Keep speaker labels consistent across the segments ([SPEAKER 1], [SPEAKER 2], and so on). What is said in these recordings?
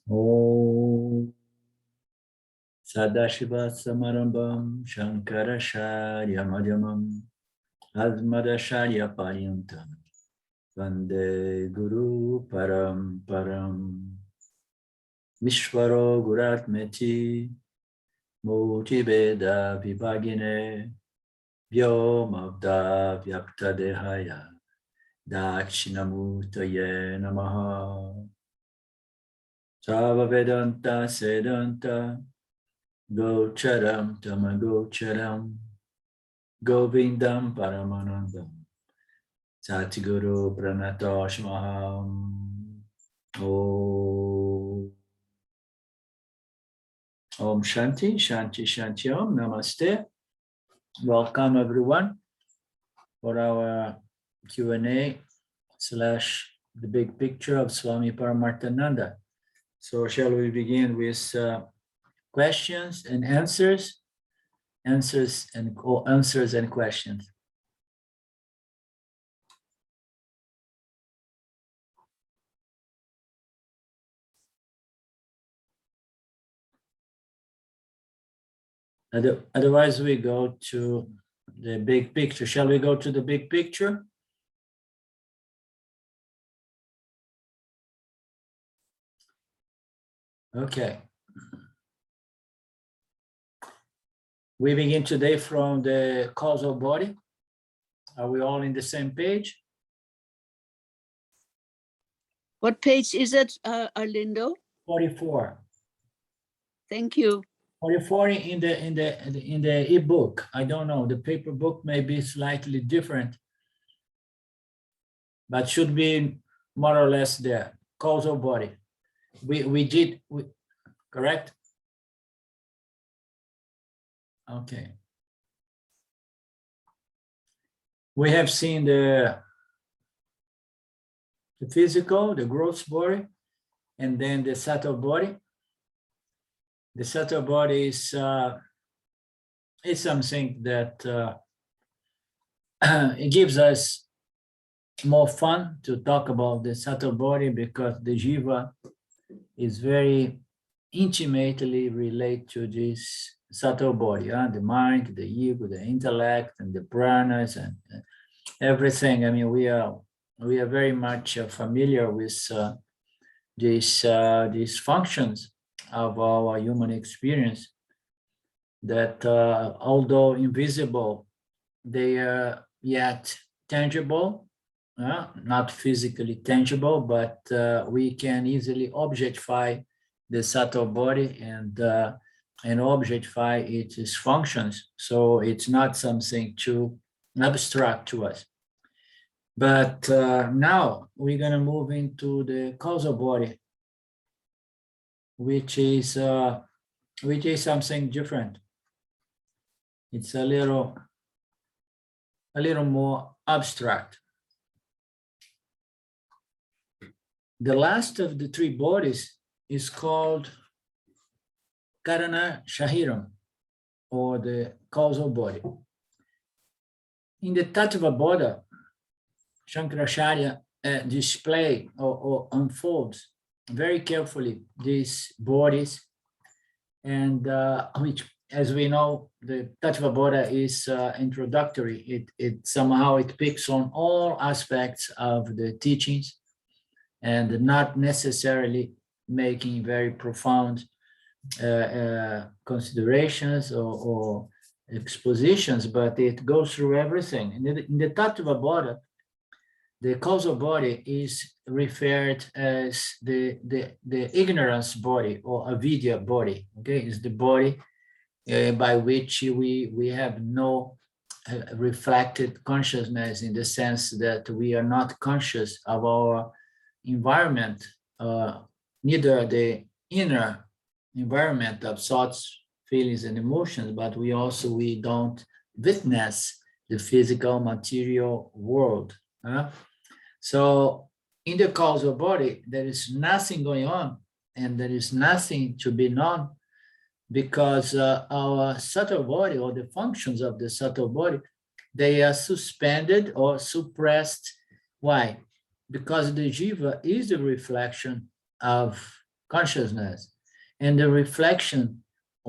[SPEAKER 1] Om Sadashiva Samarambam Shankaracharya Madhyamam Asmadacharya Paryantam Vande Guru Param Param Vishvaro Guratmeti Murti Veda Vibhagine Vyomabda Vyaktadehaya Dakshinamurtaye Namaha Sava Vedanta Sedanta Gocharam Tamagocharam Govindam Paramanandam Satiguru Pranatoshmaham Om Shanti, Shanti, Shanti Om, Namaste. Welcome everyone for our Q&A / the big picture of Swami Paramarthananda. So shall we begin with questions and answers and questions? Otherwise, we go to the big picture. Shall we go to the big picture? Okay. We begin today from the causal body. Are we all in the same page?
[SPEAKER 2] What page is it, Arlindo?
[SPEAKER 1] 44.
[SPEAKER 2] Thank you.
[SPEAKER 1] 44 in the ebook. I don't know. The paper book may be slightly different, but should be more or less there. Causal body. We correct? Okay. We have seen the physical, the gross body, and then the subtle body. The subtle body is something that it gives us more fun to talk about the subtle body because the jiva is very intimately related to this subtle body, the mind, the ego, the intellect, and the pranas, and everything. I mean, we are very much familiar with these functions of our human experience that although invisible, they are yet tangible, not physically tangible, but we can easily objectify the subtle body and objectify its functions. So it's not something too abstract to us. But now we're going to move into the causal body, which is something different. It's a little more abstract. The last of the three bodies is called karana sariram, or the causal body. In the Tattva Bodha, Shankaracharya display or unfolds very carefully these bodies, and which, as we know, the Tattva Bodha is introductory. It somehow picks on all aspects of the teachings and not necessarily making very profound considerations or expositions, but it goes through everything. In the Tattva Bodha, the causal body is referred as the ignorance body or avidya body. Okay, it's the body by which we have no reflected consciousness, in the sense that we are not conscious of our environment, neither the inner environment of thoughts, feelings, and emotions, but we don't witness the physical material world. So in the causal body, there is nothing going on, and there is nothing to be known, because our subtle body, or the functions of the subtle body, they are suspended or suppressed. Why? Because the jiva is the reflection of consciousness, and the reflection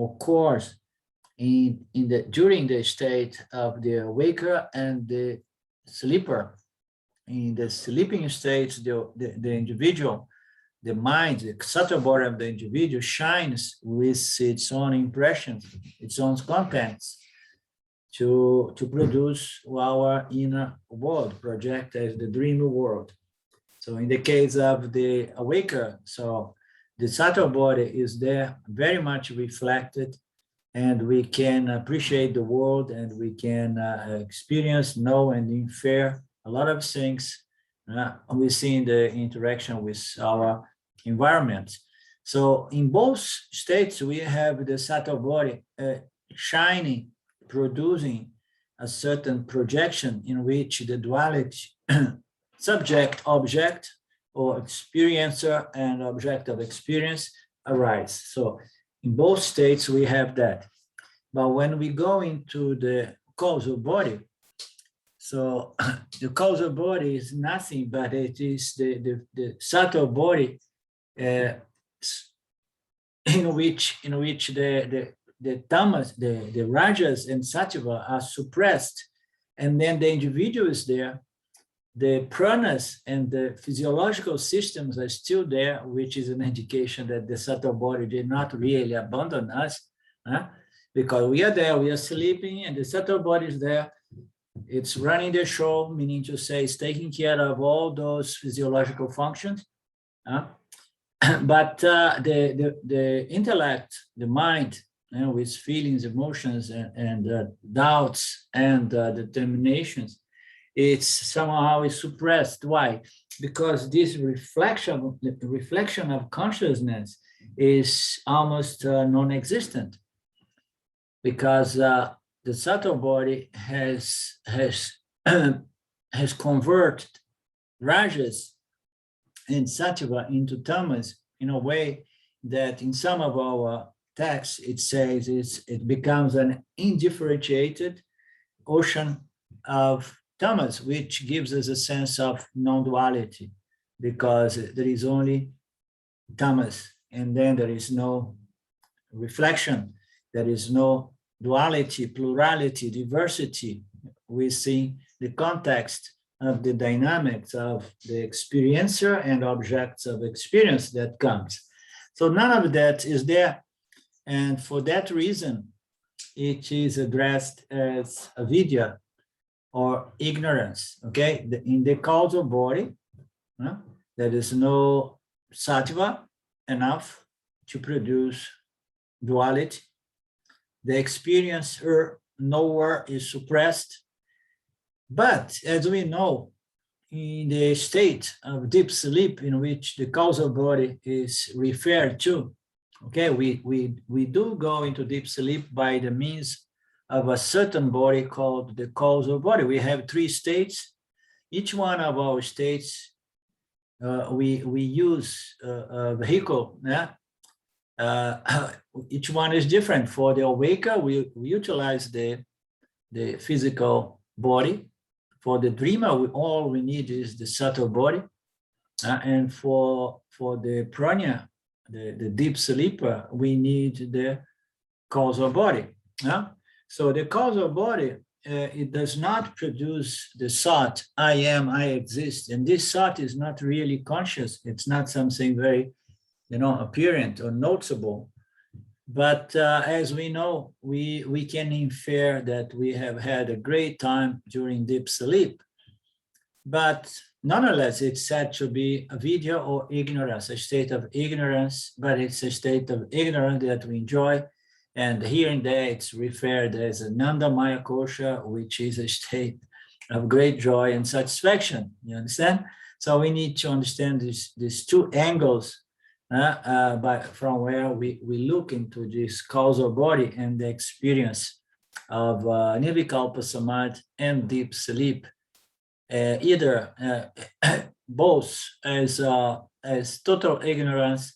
[SPEAKER 1] occurs during the state of the awaker and the sleeper. In the sleeping state, the individual, the mind, the subtle body of the individual shines with its own impressions, its own contents, to produce our inner world, project as the dream world. So in the case of the awaker, so the subtle body is there very much reflected, and we can appreciate the world, and we can experience, know, and infer a lot of things we see in the interaction with our environment. So in both states, we have the subtle body shining, producing a certain projection in which the duality subject, object, or experiencer and object of experience arise. So in both states, we have that. But when we go into the causal body, so the causal body is nothing but it is the subtle body in which the tamas, the rajas and sattva are suppressed, and then the individual is there. The pranas and the physiological systems are still there, which is an indication that the subtle body did not really abandon us, because we are there, we are sleeping, and the subtle body is there. It's running the show, meaning to say it's taking care of all those physiological functions. But the intellect, the mind, with feelings, emotions, and doubts and determinations, it's somehow suppressed. Why? Because this reflection of consciousness is almost non-existent, because the subtle body has converted rajas and sattva into tamas in a way that in some of our texts it says it becomes an indifferentiated ocean of tamas, which gives us a sense of non-duality, because there is only tamas, and then there is no reflection, there is no duality, plurality, diversity. We see the context of the dynamics of the experiencer and objects of experience that comes. So none of that is there. And for that reason, it is addressed as avidya, or ignorance, okay? In the causal body, there is no sattva enough to produce duality. The experiencer nowhere is suppressed. But as we know, in the state of deep sleep in which the causal body is referred to, okay, we do go into deep sleep by the means of a certain body called the causal body. We have 3 states. Each one of our states, we use a vehicle. Each one is different. For the awaker, we utilize the physical body. For the dreamer, all we need is the subtle body. And for the prana, the deep sleeper, we need the causal body. So the causal body, it does not produce the thought, I am, I exist. And this thought is not really conscious. It's not something very, apparent or noticeable. But as we know, we can infer that we have had a great time during deep sleep. But nonetheless, it's said to be avidya or ignorance, a state of ignorance, but it's a state of ignorance that we enjoy. And here and there, it's referred as Anandamaya Kosha, which is a state of great joy and satisfaction. You understand? So we need to understand these 2 angles from where we look into this causal body and the experience of Nirvikalpa Samadhi and deep sleep, either both as total ignorance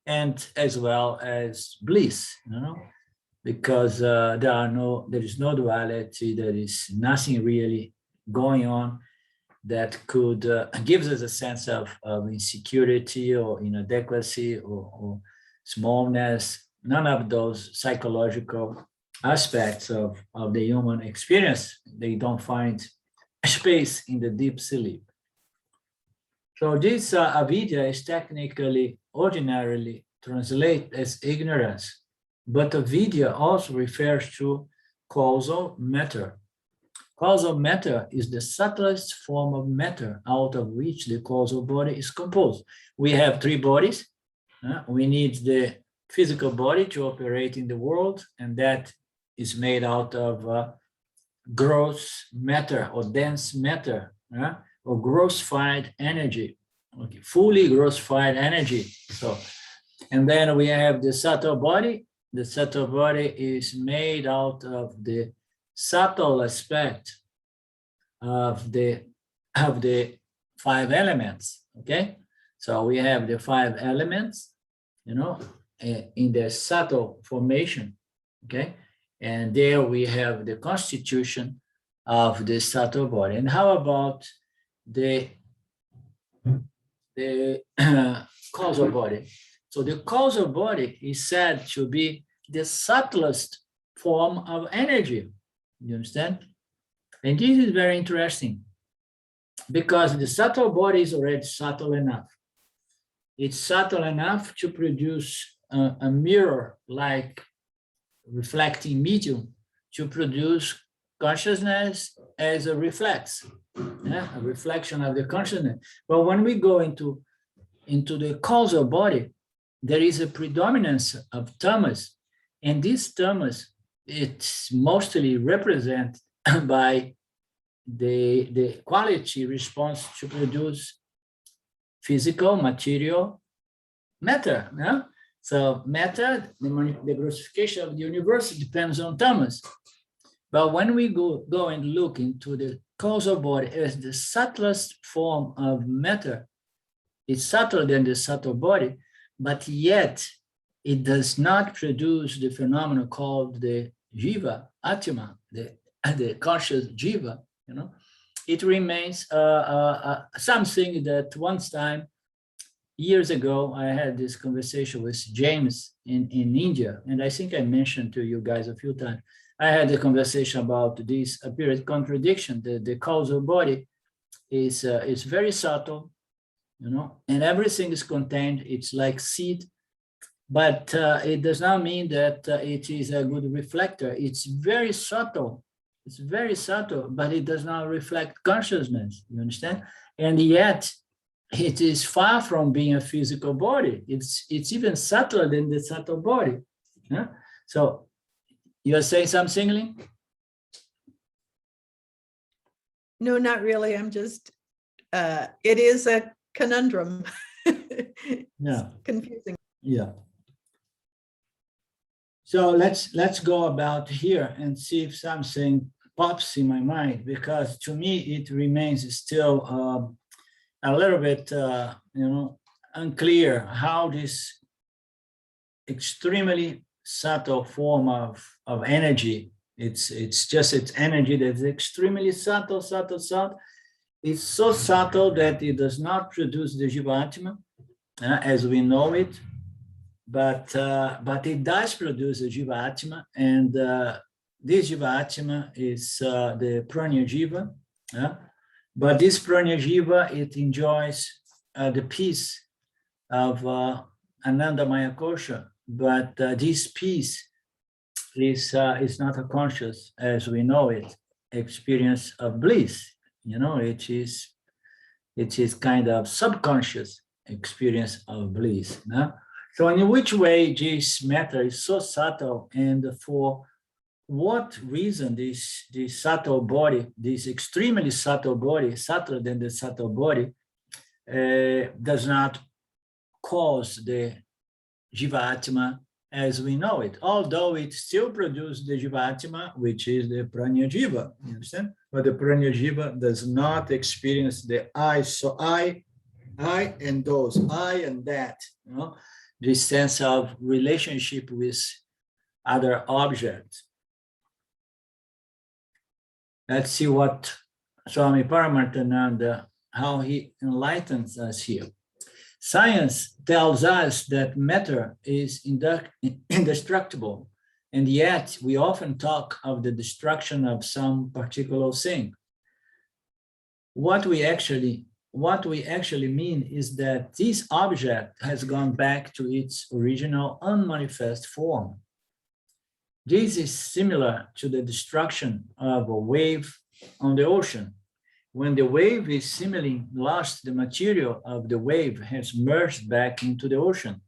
[SPEAKER 1] and as well as bliss, because there is no duality, there is nothing really going on. that could gives us a sense of insecurity or inadequacy or smallness. None of those psychological aspects of the human experience, they don't find space in the deep sleep. So this avidya is technically, ordinarily translated as ignorance, but avidya also refers to causal matter. Causal matter is the subtlest form of matter out of which the causal body is composed. We have three bodies. We need the physical body to operate in the world, and that is made out of gross matter or dense matter, or grossified energy, okay, fully grossified energy. So, and then we have the subtle body. The subtle body is made out of the subtle aspect of the five elements. Okay, so we have the five elements, in their subtle formation. Okay, and there we have the constitution of the subtle body. And how about the causal body? So the causal body is said to be the subtlest form of energy. You understand? And this is very interesting because the subtle body is already subtle enough. It's subtle enough to produce a mirror-like reflecting medium to produce consciousness as a reflex, a reflection of the consciousness. But when we go into the causal body, there is a predominance of tamas, and this tamas, it's mostly represented by the quality response to produce physical, material matter. So matter, the grossification of the universe depends on tamas. But when we go and look into the causal body as the subtlest form of matter, it's subtler than the subtle body, but yet it does not produce the phenomenon called the jiva, atma, the conscious jiva. It remains something that once time, years ago, I had this conversation with James in India, and I think I mentioned to you guys a few times. I had a conversation about this apparent contradiction. The causal body is very subtle, and everything is contained. It's like seed, but it does not mean that it is a good reflector. It's very subtle. It's very subtle, but it does not reflect consciousness. You understand? And yet, it is far from being a physical body. It's even subtler than the subtle body. So, you are saying something, Ling?
[SPEAKER 3] No, not really. I'm just, it is a conundrum.
[SPEAKER 1] Yeah.
[SPEAKER 3] Confusing.
[SPEAKER 1] Yeah. So let's go about here and see if something pops in my mind, because to me it remains still a little bit, unclear how this extremely subtle form of energy, it's energy that's extremely subtle. It's so subtle that it does not produce the Jivatma as we know it, but it does produce a Jivatma, and this Jivatma is the Pranya Jiva. But this Pranya Jiva, it enjoys the peace of Anandamaya Kosha, but this peace is not a conscious, as we know it, experience of bliss. It is kind of subconscious experience of bliss. So in which way this matter is so subtle, and for what reason this subtle body, this extremely subtle body, subtler than the subtle body, does not cause the Jivatma as we know it, although it still produces the Jivatma, which is the Pranya Jiva, you understand? But the Pranya Jiva does not experience the I, so I and those, I and that, this sense of relationship with other objects. Let's see what Swami Paramarthananda, how he enlightens us here. Science tells us that matter is indestructible, and yet we often talk of the destruction of some particular thing. What we actually mean is that this object has gone back to its original unmanifest form. This is similar to the destruction of a wave on the ocean. When the wave is seemingly lost, the material of the wave has merged back into the ocean.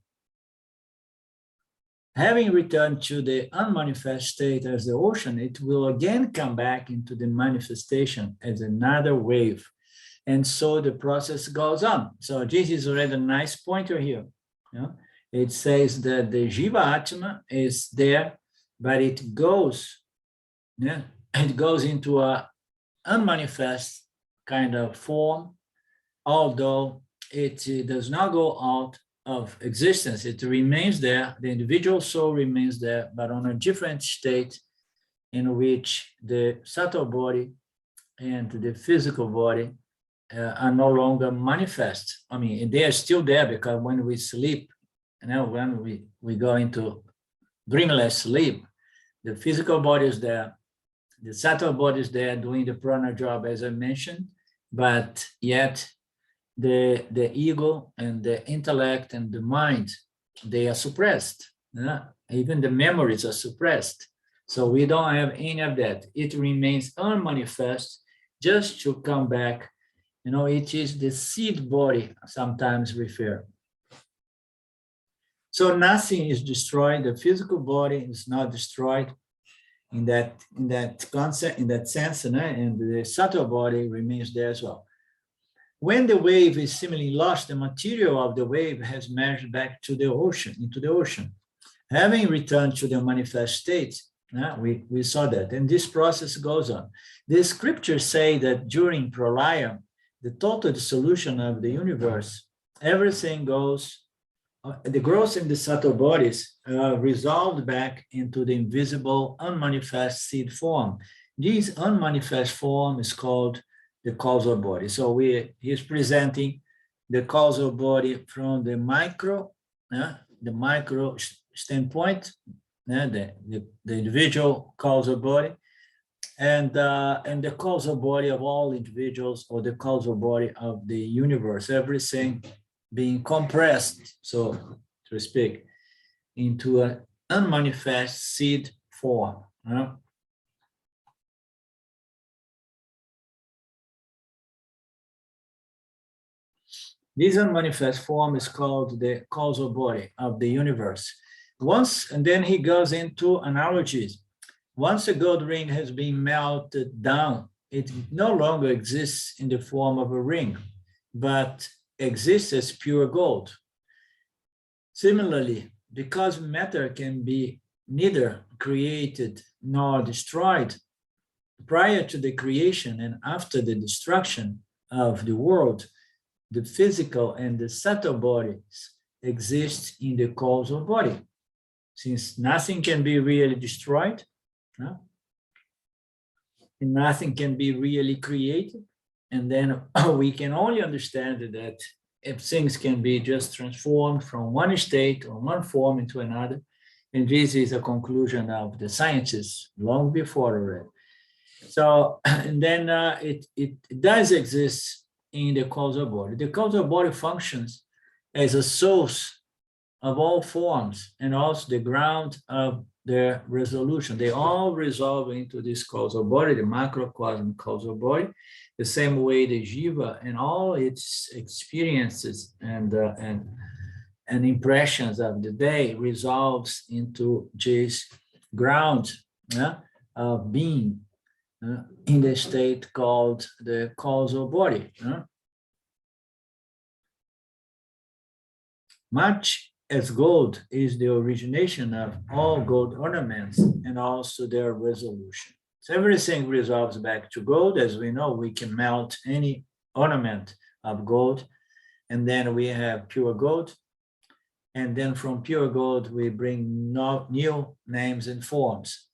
[SPEAKER 1] Having returned to the unmanifest state as the ocean, it will again come back into the manifestation as another wave. And so the process goes on. So this is already a nice pointer here. It says that the Jiva Atma is there, but it goes into a unmanifest kind of form, although it does not go out of existence. It remains there, the individual soul remains there, but on a different state in which the subtle body and the physical body are no longer manifest. I mean, they are still there, because when we sleep, when we go into dreamless sleep, the physical body is there, the subtle body is there doing the prana job, as I mentioned, but yet the ego and the intellect and the mind, they are suppressed. Even the memories are suppressed. So we don't have any of that. It remains unmanifest just to come back. It is the seed body, sometimes referred. So nothing is destroyed. The physical body is not destroyed in that concept, in that sense, and the subtle body remains there as well. When the wave is seemingly lost, the material of the wave has merged back to the ocean, into the ocean. Having returned to the manifest state, we saw that, and this process goes on. The scriptures say that during Pralaya, the total dissolution of the universe, everything goes, the gross and the subtle bodies resolved back into the invisible, unmanifest seed form. This unmanifest form is called the causal body. So he's presenting the causal body from the micro standpoint, the individual causal body, and the causal body of all individuals, or the causal body of the universe, everything being compressed, so to speak, into an unmanifest seed form. This unmanifest form is called the causal body of the universe. And then he goes into analogies. Once a gold ring has been melted down, it no longer exists in the form of a ring, but exists as pure gold. Similarly, because matter can be neither created nor destroyed, prior to the creation and after the destruction of the world, the physical and the subtle bodies exist in the causal body. Since nothing can be really destroyed, and nothing can be really created, and then we can only understand that if things can be just transformed from one state or one form into another, and this is a conclusion of the sciences long before already. So, and then it does exist in the causal body. The causal body functions as a source of all forms and also the ground of their resolution. They all resolve into this causal body, the macrocosm causal body, the same way the jiva and all its experiences and impressions of the day resolves into this ground of being in the state called the causal body. Much as gold is the origination of all gold ornaments and also their resolution. So everything resolves back to gold. As we know, we can melt any ornament of gold, and then we have pure gold. And then from pure gold, we bring new names and forms.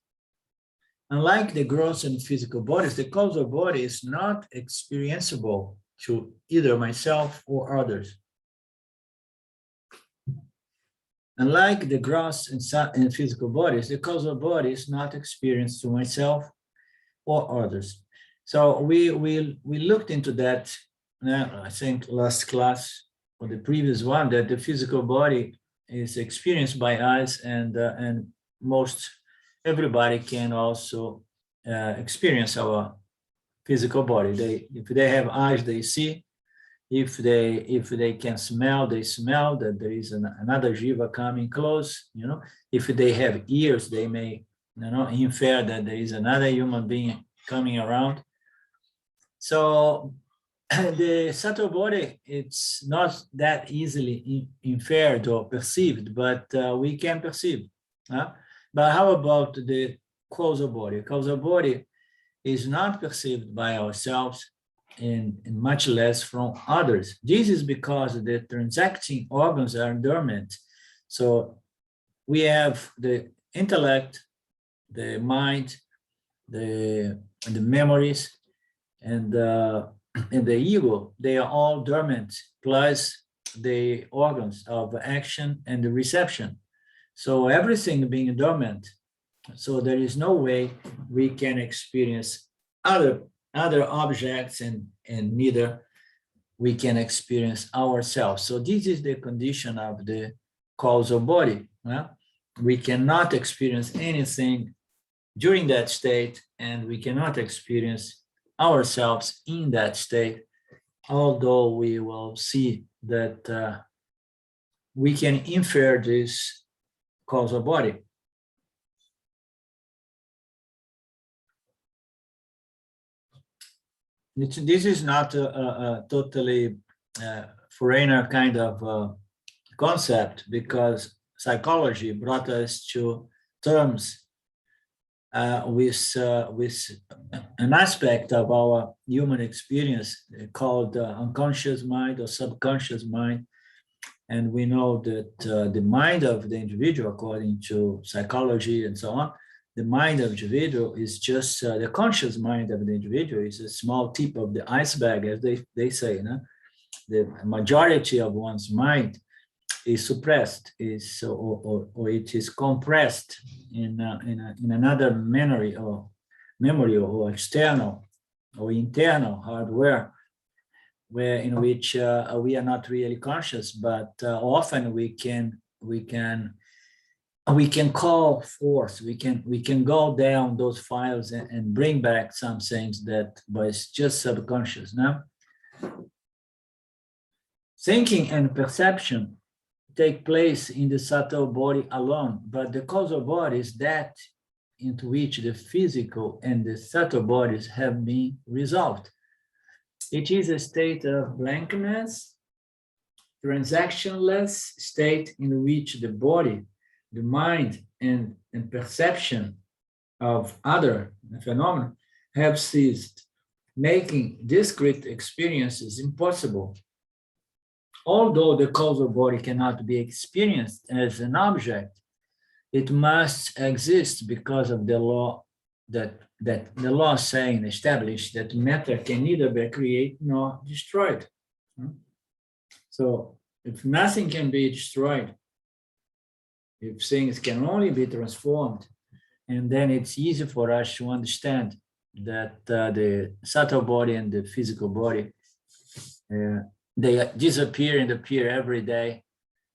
[SPEAKER 1] Unlike the gross and physical bodies, the causal body is not experienceable to either myself or others. Unlike the gross and physical bodies, the causal body is not experienced to myself or others. So we looked into that, I think last class or the previous one, that the physical body is experienced by us, and most everybody can also experience our physical body. If they have eyes, they see. If they can smell, they smell that there is another jiva coming close. If they have ears, they may infer that there is another human being coming around. So the subtle body, it's not that easily inferred or perceived, but we can perceive. But how about the causal body? Causal body is not perceived by ourselves and much less from others. This is because the transacting organs are dormant. So we have the intellect, the mind, the memories, and the ego. They are all dormant, plus the organs of action and the reception. So everything being dormant, so there is no way we can experience other objects, and neither we can experience ourselves. So this is the condition of the causal body. We cannot experience anything during that state, and we cannot experience ourselves in that state, although we will see that we can infer this causal body. This is not a totally foreigner kind of concept, because psychology brought us to terms with an aspect of our human experience called unconscious mind or subconscious mind. And we know that the mind of the individual, according to psychology and so on, the mind of the individual is just the conscious mind of the individual is a small tip of the iceberg, as they say. The majority of one's mind is suppressed, or it is compressed in another memory or external or internal hardware, in which we are not really conscious, but often we can call forth, we can go down those files and bring back some things that was just subconscious. Now, thinking and perception take place in the subtle body alone, but the causal body is that into which the physical and the subtle bodies have been resolved. It is a state of blankness, transactionless state in which the body, the mind, and perception of other phenomena have ceased, making discrete experiences impossible. Although the causal body cannot be experienced as an object, it must exist because of the law that the law saying established that matter can neither be created nor destroyed. So if nothing can be destroyed, if things can only be transformed, and then it's easy for us to understand that the subtle body and the physical body, they disappear and appear every day,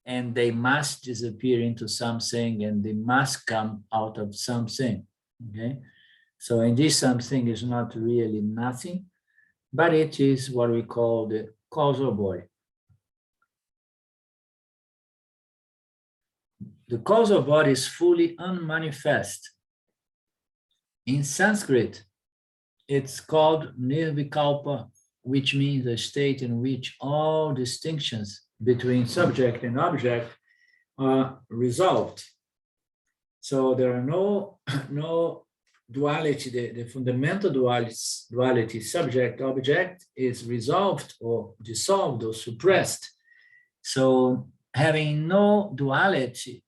[SPEAKER 1] and they must disappear into something, and they must come out of something, okay? So, and this something is not really nothing, but it is what we call the causal body. The causal body is fully unmanifest. In Sanskrit, it's called nirvikalpa, which means a state in which all distinctions between subject and object are resolved. So there are no duality. The fundamental duality subject-object is resolved or dissolved or suppressed. So having no duality,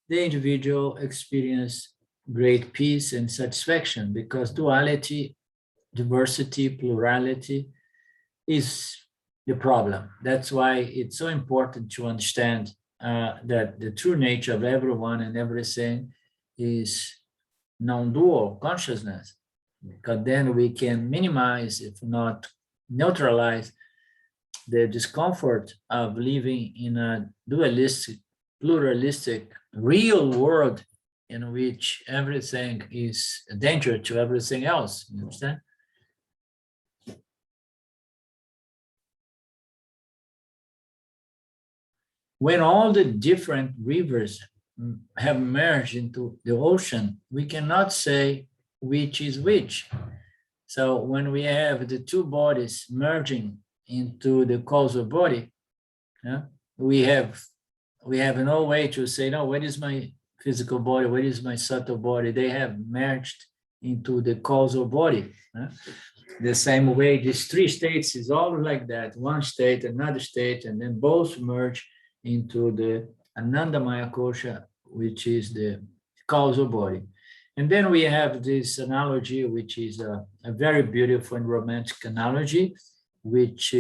[SPEAKER 1] the individual experience great peace and satisfaction, because duality, diversity, plurality is the problem. That's why it's so important to understand that the true nature of everyone and everything is non-dual consciousness, because then we can minimize, if not neutralize, the discomfort of living in a dualistic, pluralistic, real world in which everything is a danger to everything else. You understand? When all the different rivers have merged into the ocean, we cannot say which is which. So when we have the two bodies merging into the causal body, we have no way to say, no, what is my physical body, what is my subtle body? They have merged into the causal body. The same way, these three states is all like that, one state, another state, and then both merge into the Anandamaya Kosha, which is the causal body. And then we have this analogy, which is a very beautiful and romantic analogy, which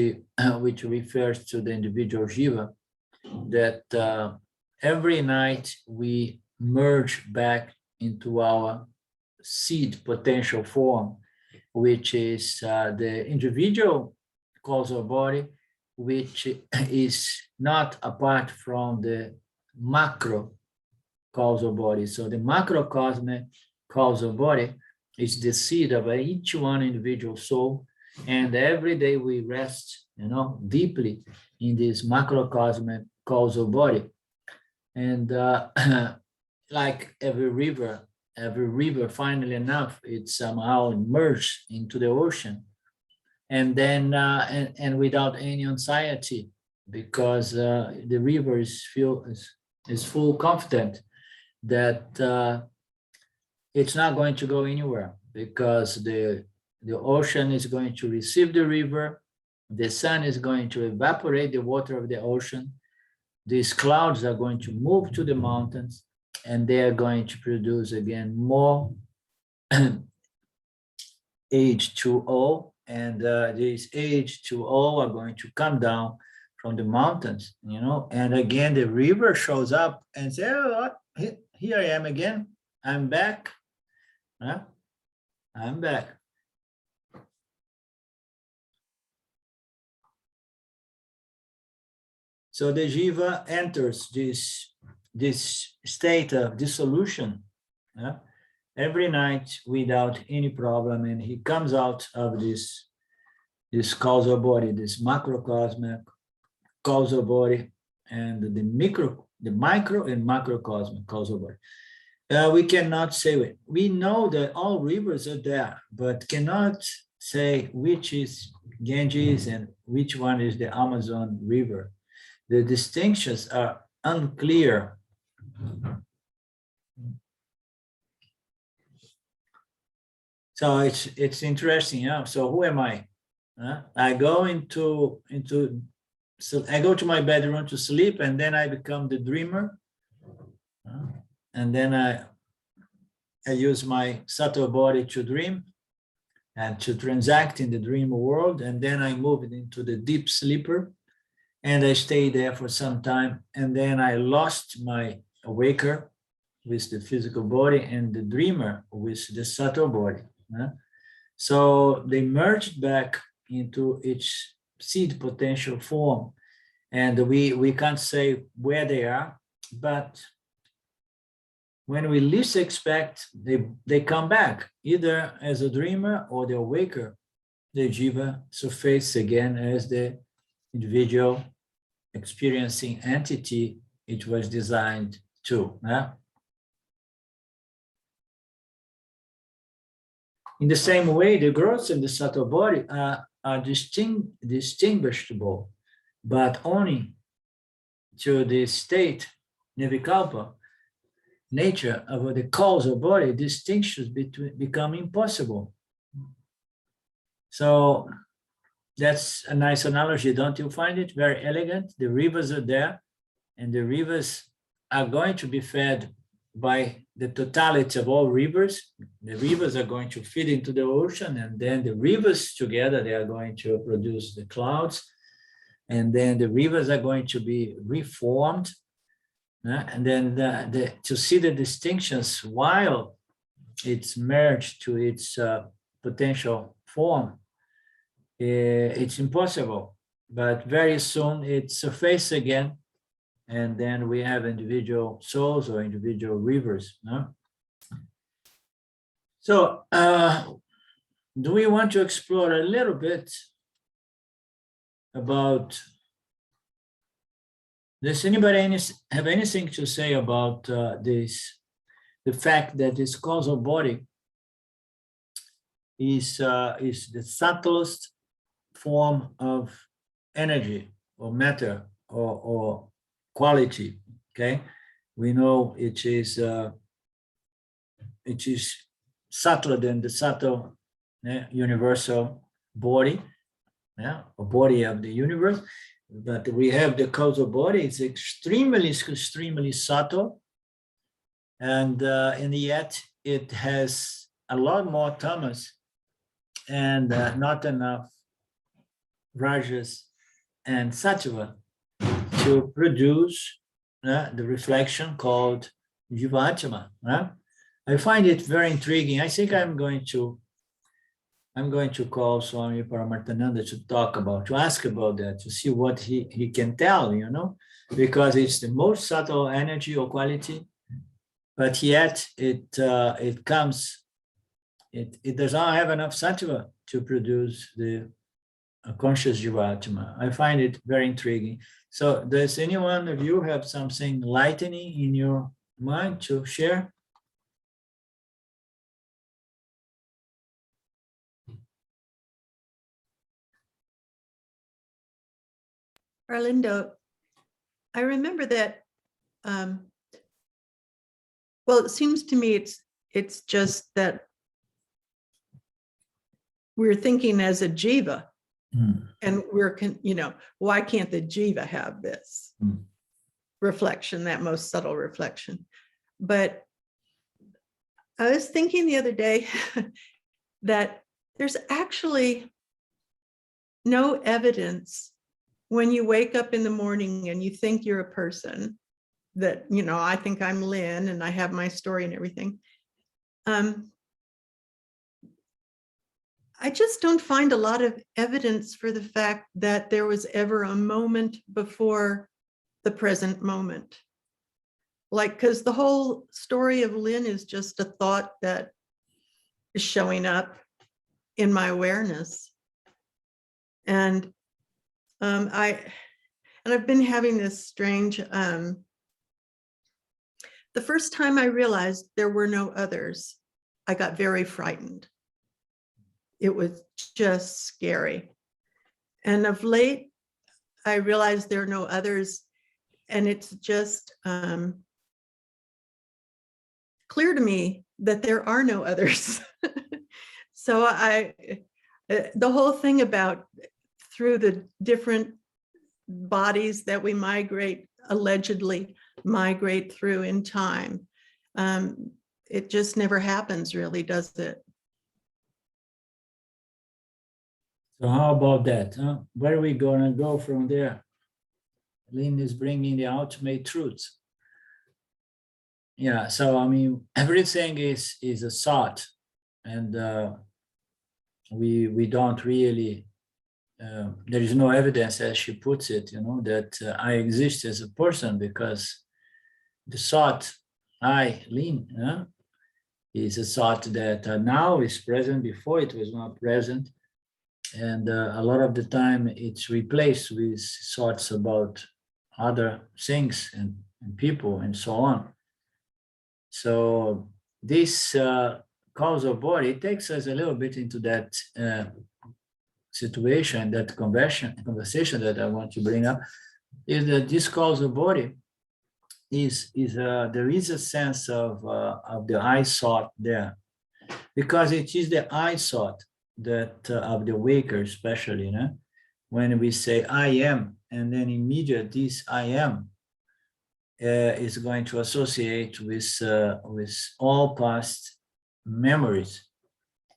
[SPEAKER 1] refers to the individual jiva, that every night we merge back into our seed potential form, which is the individual causal body, which is not apart from the macro causal body. So the macrocosmic causal body is the seed of each one individual soul. And every day we rest, deeply in this macrocosmic causal body. And like every river, finally enough, it's somehow merged into the ocean. And then, and without any anxiety, because the river is full confident that it's not going to go anywhere, because the ocean is going to receive the river, the sun is going to evaporate the water of the ocean, these clouds are going to move to the mountains, and they are going to produce again more H2O, and these H2O are going to come down from the mountains, and again the river shows up and says, oh, here I am again, I'm back, I'm back. So the jiva enters this state of dissolution every night without any problem, and he comes out of this causal body, this macrocosmic causal body, and the micro and macrocosmic causal body. We cannot say it. We know that all rivers are there, but cannot say which is Ganges and which one is the Amazon River. The distinctions are unclear. So it's interesting. So who am I? I go so I go to my bedroom to sleep, and then I become the dreamer, and then I use my subtle body to dream and to transact in the dream world, and then I move into the deep sleeper, and I stay there for some time, and then I lost my awaker with the physical body and the dreamer with the subtle body. So they merged back into its seed potential form, and we can't say where they are, but when we least expect, they come back, either as a dreamer or the awaker. The jiva surfaces again as the individual experiencing entity it was designed to. In the same way, the gross and the subtle body are distinguishable, but only to the state, nirvikalpa, nature of the causal body, distinctions become impossible. So that's a nice analogy, don't you find it? Very elegant. The rivers are there, and the rivers are going to be fed by the totality of all rivers. The rivers are going to feed into the ocean, and then the rivers together, they are going to produce the clouds. And then the rivers are going to be reformed. And then to see the distinctions while it's merged to its potential form, it's impossible. But very soon it surfaces again, and then we have individual souls or individual rivers. No? So do we want to explore a little bit about does anybody have anything to say about this, the fact that this causal body is the subtlest form of energy or matter or quality, okay? We know it is subtler than the subtle universal body, a body of the universe, but we have the causal body. It's extremely subtle, and yet it has a lot more tamas and not enough rajas and sattva to produce the reflection called jivatma. I find it very intriguing. I think I'm going to call Swami Paramarthananda to ask about that, to see what he can tell, because it's the most subtle energy or quality, but yet it does not have enough sattva to produce the conscious jivatma. I find it very intriguing. So does any one of you have something enlightening in your mind to share?
[SPEAKER 3] Arlindo, I remember that, well, it seems to me it's just that we're thinking as a jiva, and we're, why can't the jiva have this reflection, that most subtle reflection? But I was thinking the other day that there's actually no evidence when you wake up in the morning and you think you're a person, that, I think I'm Lynn and I have my story and everything. I just don't find a lot of evidence for the fact that there was ever a moment before the present moment. Because the whole story of Lynn is just a thought that is showing up in my awareness. And I've been having this strange, the first time I realized there were no others, I got very frightened. It was just scary. And of late, I realized there are no others, and it's just clear to me that there are no others. So the whole thing about through the different bodies that we allegedly migrate through in time, it just never happens really, does it?
[SPEAKER 1] So how about that? Where are we going to go from there? Lynn is bringing the ultimate truth. Yeah, so I mean, everything is a thought, and we don't really, there is no evidence, as she puts it, that I exist as a person, because the thought, Lynn, is a thought that now is present, before it was not present. And a lot of the time it's replaced with thoughts about other things and people and so on. So this causal body takes us a little bit into that situation, that conversation that I want to bring up, is that this causal body is there is a sense of the I thought there, because it is the I thought that of the waker, especially, when we say I am, and then immediately this I am is going to associate with all past memories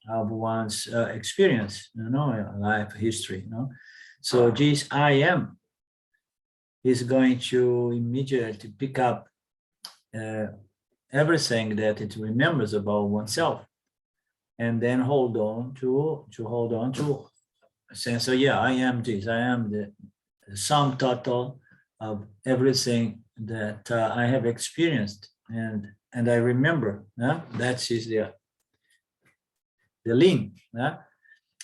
[SPEAKER 1] of one's experience, life history, So this I am is going to immediately pick up everything that it remembers about oneself, and then hold on to a sense of, yeah, I am this, I am the sum total of everything that I have experienced, and I remember. That is the lean.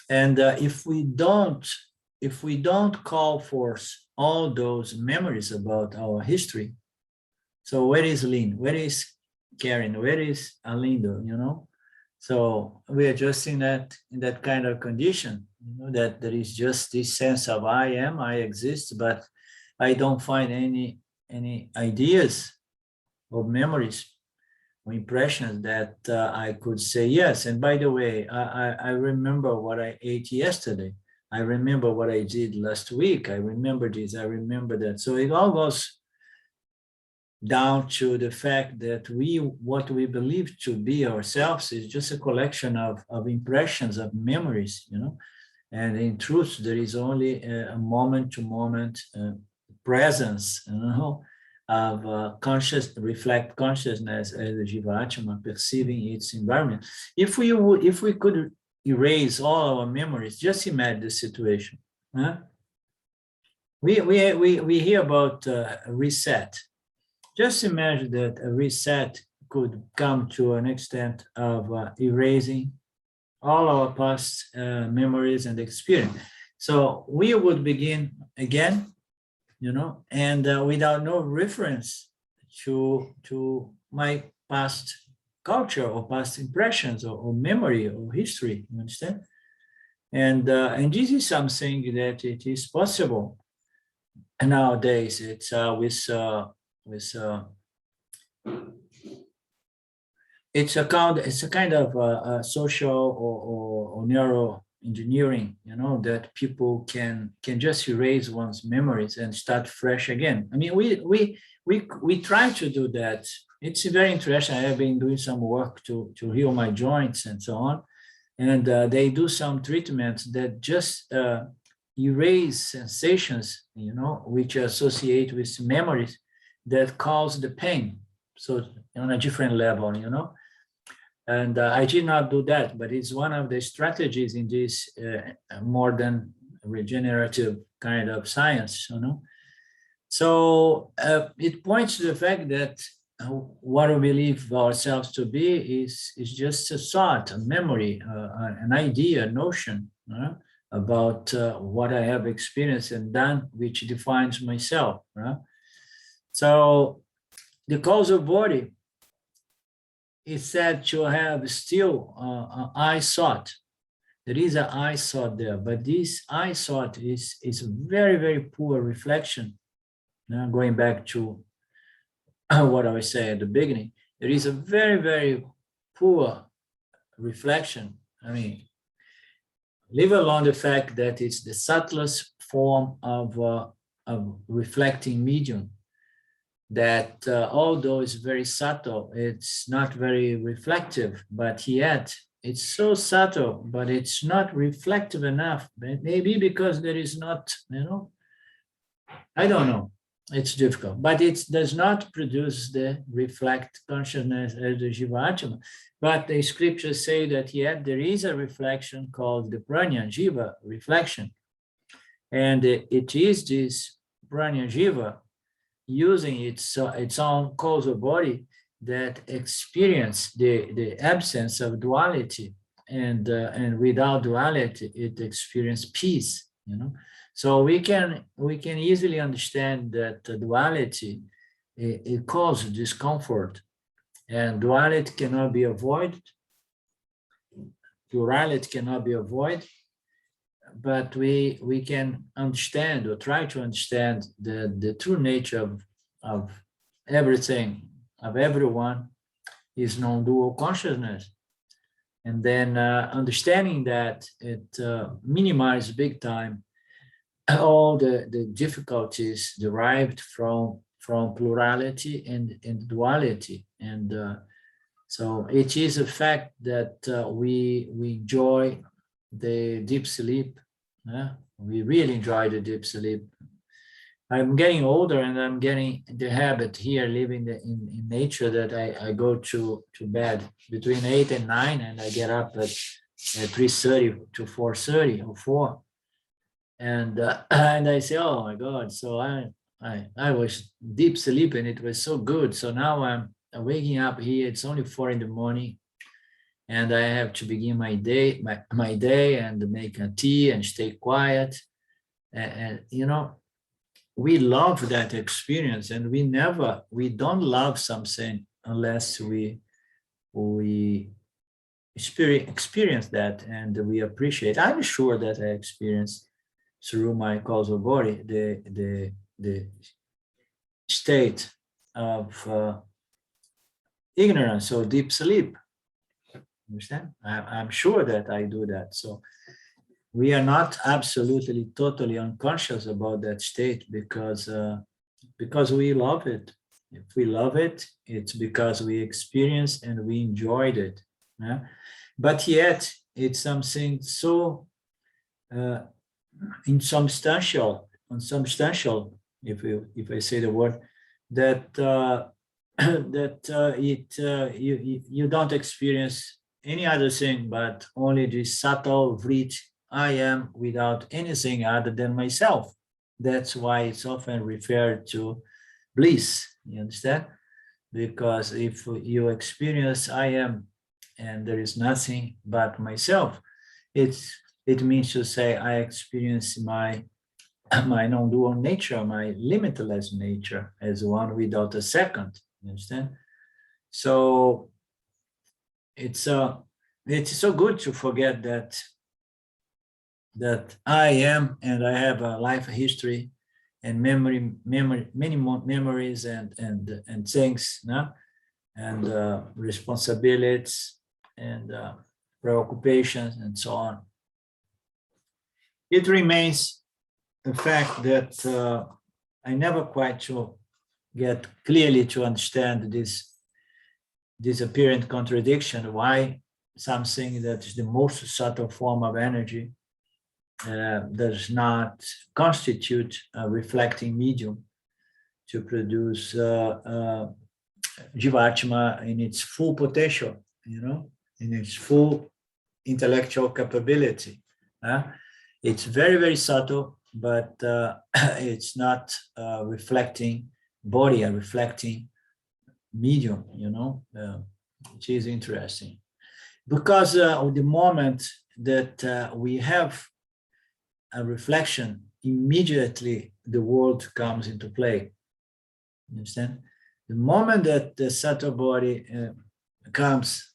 [SPEAKER 1] And if we don't call forth all those memories about our history, so where is Lynn? Where is Karen? Where is Alindo? So we are just in that kind of condition, that there is just this sense of I am, I exist, but I don't find any ideas or memories or impressions that I could say yes. And by the way, I remember what I ate yesterday. I remember what I did last week. I remember this, I remember that. So it all goes down to the fact that what we believe to be ourselves is just a collection of impressions, of memories, And in truth, there is only a moment-to-moment presence, of consciousness as a Jiva-Atma perceiving its environment. If we could erase all our memories, just imagine the situation. We hear about a reset. Just imagine that a reset could come to an extent of erasing all our past memories and experience. So we would begin again, and without no reference to my past culture or past impressions or memory or history, you understand? And this is something that it is possible nowadays. It's it's a kind of social or neuro engineering, that people can just erase one's memories and start fresh again. I mean, we try to do that. It's very interesting. I have been doing some work to heal my joints and so on, and they do some treatments that just erase sensations, which associate with memories that cause the pain. So on a different level, And I did not do that, but it's one of the strategies in this modern regenerative kind of science, So it points to the fact that what we believe ourselves to be is just a thought, a memory, an idea, a notion about what I have experienced and done, which defines myself. So the causal body is said to have still I thought. There is an I thought there, but this I thought is a very, very poor reflection. Going back to what I was saying at the beginning, there is a very, very poor reflection. I mean, leave alone the fact that it's the subtlest form of reflecting medium, that although it's very subtle, it's not very reflective, but yet it's so subtle, but it's not reflective enough. Maybe because there is not, I don't know. It's difficult, but it does not produce the reflect consciousness as the Jiva-Atma. But the scriptures say that yet there is a reflection called the Pranya Jiva reflection. And it is this Pranya Jiva using its own causal body that experience the absence of duality, and without duality, it experiences peace. So we can easily understand that duality it causes discomfort, and duality cannot be avoided. Plurality cannot be avoided, but we can understand or try to understand the true nature of everything, of everyone, is non-dual consciousness. And then understanding that, it minimizes big time all the difficulties derived from from plurality and duality. And so it is a fact that we enjoy the deep sleep. We really enjoy the deep sleep. I'm getting older and I'm getting the habit here living in nature that I go to bed between 8 and 9 and I get up at 3:30 to 4:30 or 4. And I say, oh my God, so I was deep sleeping, it was so good. So now I'm waking up here, it's only 4 in the morning and I have to begin my day, my day and make a tea and stay quiet. And you know, we love that experience and we don't love something unless we experience that and we appreciate. I'm sure that I experienced through my causal body the state of ignorance or deep sleep. Understand? I'm sure that I do that. So we are not absolutely totally unconscious about that state because we love it. If we love it, it's because we experienced and we enjoyed it. Yeah? But yet it's something so unsubstantial, if I say the word, that you don't experience any other thing but only this subtle vrit I am without anything other than myself. That's why it's often referred to bliss. You understand? Because if you experience I am and there is nothing but myself, it means to say I experience my non-dual nature, my limitless nature as one without a second. You understand? So it's so good to forget that I am and I have a life history and many more memories and things, no? And responsibilities and preoccupations and so on. It remains the fact that I never quite get clearly to understand this apparent contradiction, why something that is the most subtle form of energy does not constitute a reflecting medium to produce Jivatma in its full potential, you know, in its full intellectual capability. It's very, very subtle, but it's not a reflecting body, a reflecting medium, you know, which is interesting. Because of the moment that we have a reflection, immediately the world comes into play. You understand? The moment that the subtle body comes,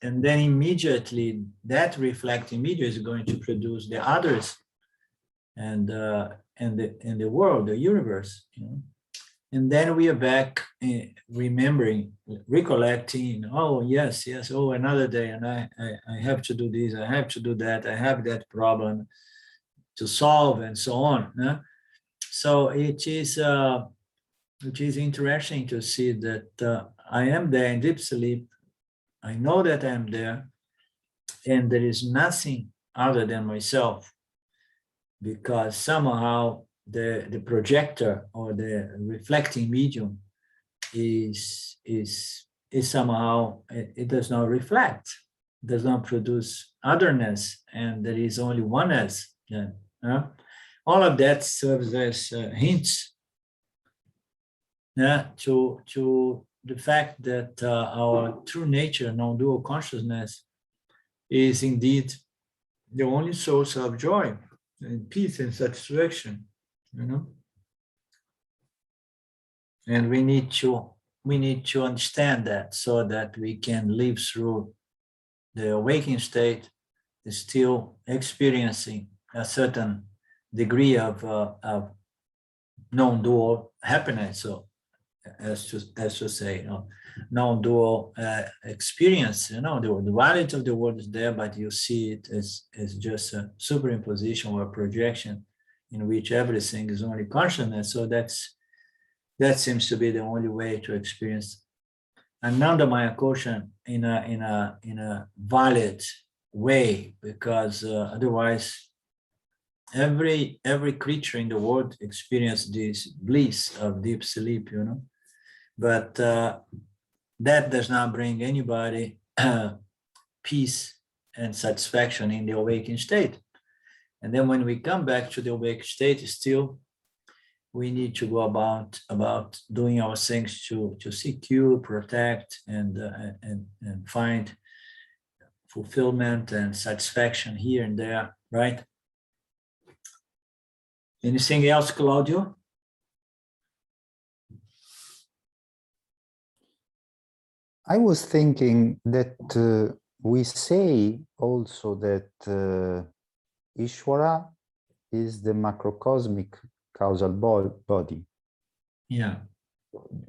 [SPEAKER 1] and then immediately that reflecting media is going to produce the others and the world, the universe. You know? And then we are back remembering, recollecting, oh, yes, oh, another day, and I have to do this, I have to do that, I have that problem to solve, and so on. So it is interesting to see that I am there in deep sleep. I know that I am there, and there is nothing other than myself, because somehow the projector or the reflecting medium is somehow, it does not reflect, does not produce otherness, and there is only oneness. All of that serves as hints to the fact that our true nature, non-dual consciousness, is indeed the only source of joy and peace and satisfaction, you know. And we need to understand that so that we can live through the awakening state, still experiencing a certain degree of non-dual happiness. So, as to say, you know, non-dual experience. You know, the duality of the world is there, but you see it as just a superimposition or a projection in which everything is only consciousness. So that's That seems to be the only way to experience Anandamaya kosha in a valid way, because otherwise every creature in the world experiences this bliss of deep sleep, but that does not bring anybody peace and satisfaction in the awakened state. And then when we come back to the awakened state, still we need to go about doing our things to secure, protect, and find fulfillment and satisfaction here and there, right? Anything else, Claudio?
[SPEAKER 4] I was thinking that we say also that Ishvara is the macrocosmic causal body.
[SPEAKER 1] Yeah.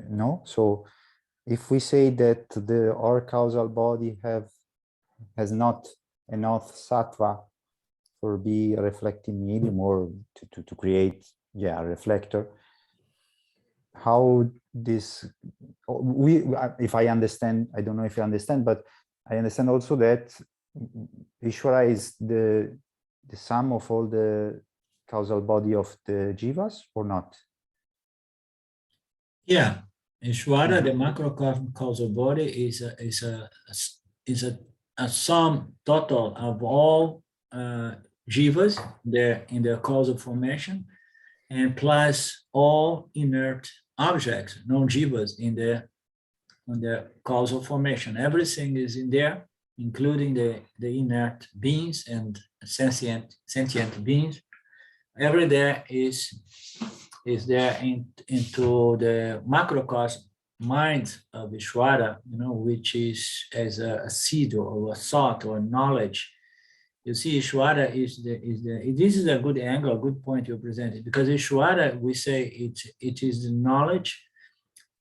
[SPEAKER 4] No? So if we say that our causal body has not enough sattva for be a reflecting medium or to create a reflector, how this if I understand, I don't know if you understand, but I understand also that Ishvara is the sum of all the causal body of the jivas, or not?
[SPEAKER 1] Yeah, Ishvara, the macrocosm causal body, is a sum total of all jivas there in the causal formation, and plus all inert objects, non-jivas in the causal formation. Everything is in there, including the inert beings and sentient beings. Every there is there into the macrocosm mind of Ishvara, which is as a seed or a thought or knowledge. You see, Ishvara this is a good angle, a good point you presented, because Ishvara, we say it is the knowledge,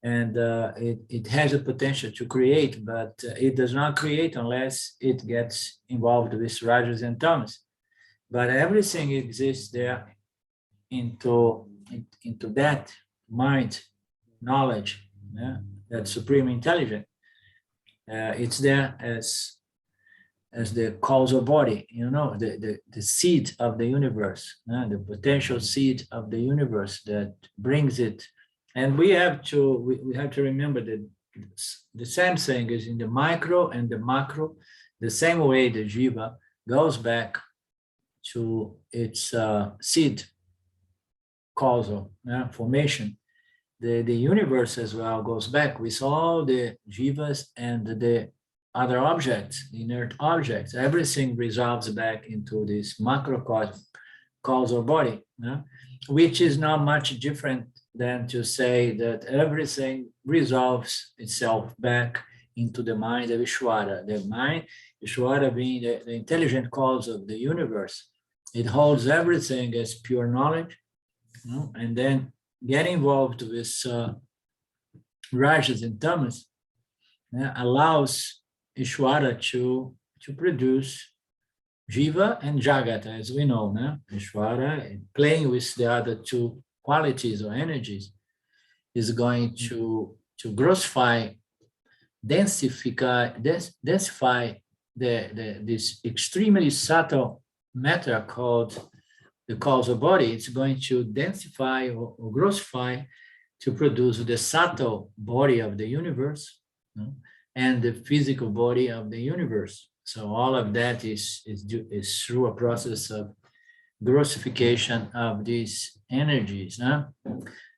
[SPEAKER 1] and it has a potential to create, but it does not create unless it gets involved with rajas and tamas. But everything exists there into that mind, knowledge, that supreme intelligence. It's there as the causal body, the seed of the universe, the potential seed of the universe that brings it. And we have to remember that the same thing is in the micro and the macro. The same way the jiva goes back to its seed causal formation, the universe as well goes back with all the jivas and the other objects, inert objects. Everything resolves back into this macrocosm causal body, which is not much different than to say that everything resolves itself back into the mind of Ishvara. The mind, Ishvara being the intelligent cause of the universe, it holds everything as pure knowledge, and then get involved with rajas and tamas, allows Ishvara to produce jiva and jagata, as we know. Ishvara, playing with the other two qualities or energies, is going to grossify, densify this extremely subtle matter called the causal body. It's going to densify or grossify to produce the subtle body of the universe, and the physical body of the universe. So all of that is through a process of grossification of these energies.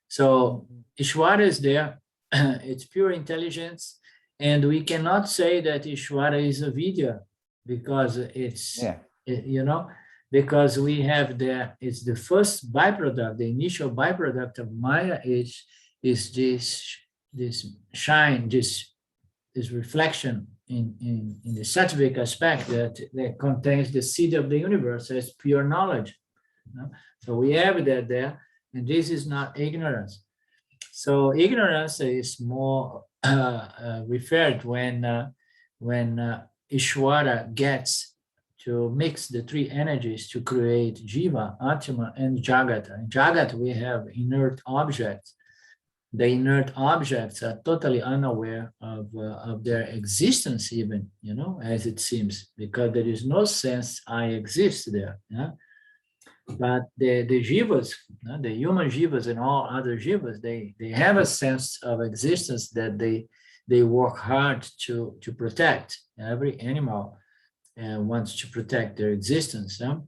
[SPEAKER 1] So Ishvara is there, it's pure intelligence, and we cannot say that Ishvara is avidya, because it's, because we have it's the first byproduct, the initial byproduct of Maya is this shine, this reflection in the sattvic aspect that contains the seed of the universe as pure knowledge. So we have that there, and this is not ignorance. So ignorance is more referred when Ishvara gets to mix the three energies to create jiva, atma, and jagata. In jagata, we have inert objects, the inert objects are totally unaware of their existence, even, as it seems, because there is no sense I exist there. Yeah? But the jivas, the human jivas and all other jivas, they have a sense of existence that they work hard to protect. Every animal wants to protect their existence. Yeah?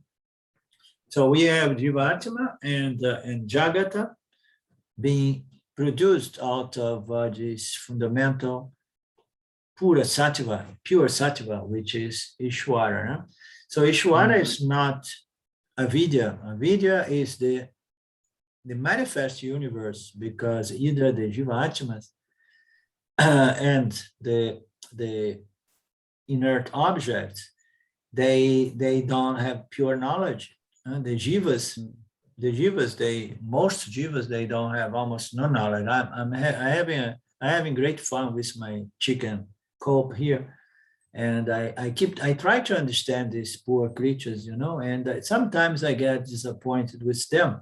[SPEAKER 1] So we have Jivatma and Jagata being produced out of this fundamental pure sattva, which is Ishvara. No? So Ishvara is not avidya. Avidya is the manifest universe, because either the Jivatmas and the inert objects, they don't have pure knowledge. The jivas, most jivas, they don't have almost no knowledge. I'm having great fun with my chicken coop here, and I try to understand these poor creatures, and sometimes I get disappointed with them,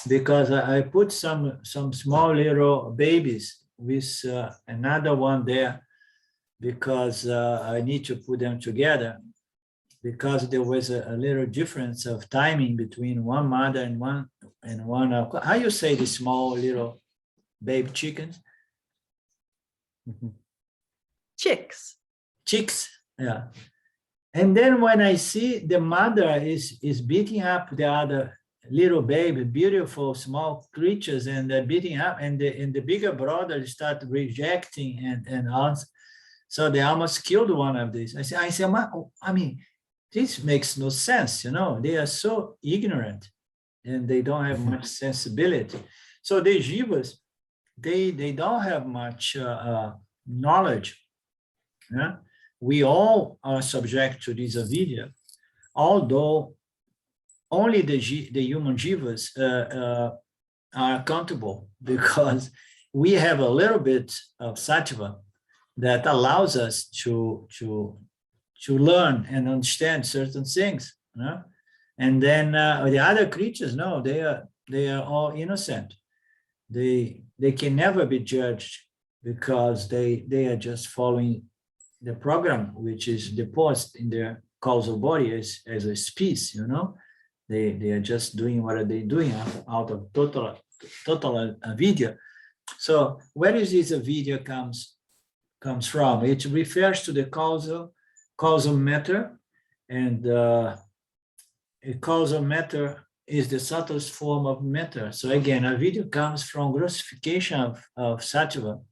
[SPEAKER 1] because I put some small little babies with another one there, because I need to put them together, because there was a little difference of timing between one mother and one how you say the small little baby chickens?
[SPEAKER 3] Chicks.
[SPEAKER 1] Yeah. And then when I see the mother is beating up the other little baby, beautiful small creatures, and they're beating up, and the bigger brother start rejecting and also, so they almost killed one of these. I say, I mean, this makes no sense, they are so ignorant and they don't have much sensibility. So the jivas, they don't have much knowledge. Yeah? We all are subject to this avidya, although only the human jivas are accountable, because we have a little bit of sattva that allows us to learn and understand certain things, and then the other creatures, no, they are all innocent. They can never be judged, because they are just following the program, which is deposited in their causal body as a species. They are just doing what are they doing out of total avidya. So where is this avidya comes from? It refers to the causal matter, and a causal matter is the subtlest form of matter. So again, avidya comes from grossification of sattva.